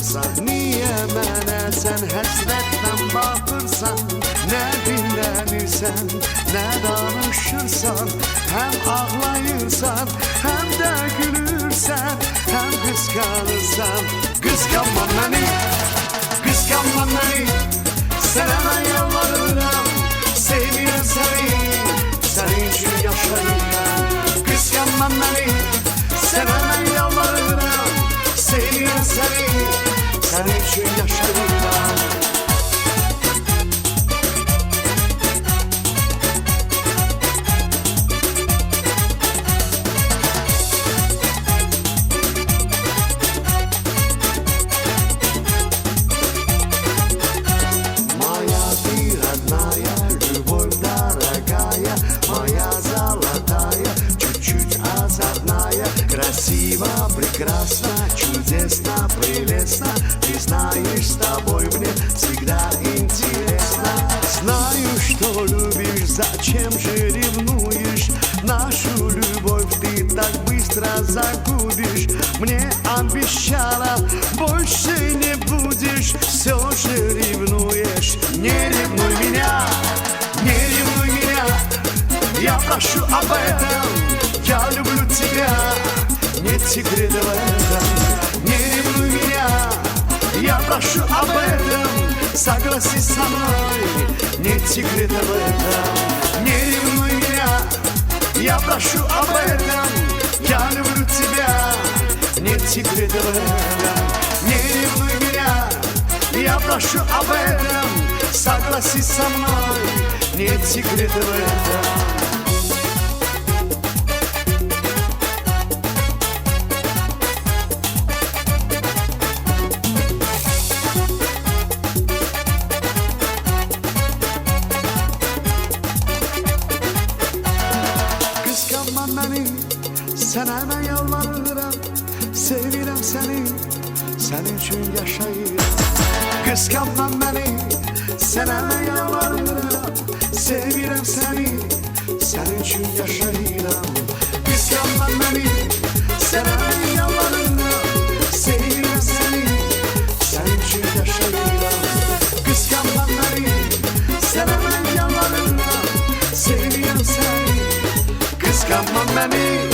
baxırsan? Niyə mənə sən həsrətlə baxırsan? Nə dinlənirsən, nə danışırsan? Həm ağlayırsan, həm də gülürsən, həm qısqanırsan. Qısqanma məni, qısqanma məni, sənə mən yalvarıram. Sevirəm səni, sənin üçün yaşayıram. Qısqanma məni, sənə mən yalvarıram. Sevirəm səni, sənin üçün yaşayıram. Красиво, прекрасно, чудесно, прелестно. Ты знаешь, с тобой мне всегда интересно. Знаю, что любишь, зачем же ревнуешь? Нашу любовь ты так быстро загубишь. Мне обещала, больше не будешь. Все же ревнуешь. Не ревнуй меня, не ревнуй меня. Я прошу об этом, я люблю тебя. Нет секрета в этом, не ревнуй меня. Я прошу об этом, согласись со мной. Нет секрета в этом, не ревнуй меня. Я прошу об этом, я люблю тебя. Нет секрета в этом, не ревнуй меня. Я прошу об этом, согласись со мной. Нет секрета в этом. Sənə mən yalvarıram, sevirəm səni, sənin üçün yaşayıram. Qısqanma məni, sənə mən yalvarıram, sevirəm səni, sənin üçün yaşayıram. Qısqanma məni, sənə mən yalvarıram, sevirəm səni, sənin üçün yaşayıram. Qısqanma məni, sənə mən yalvarıram, sevirəm səni, qısqanma məni.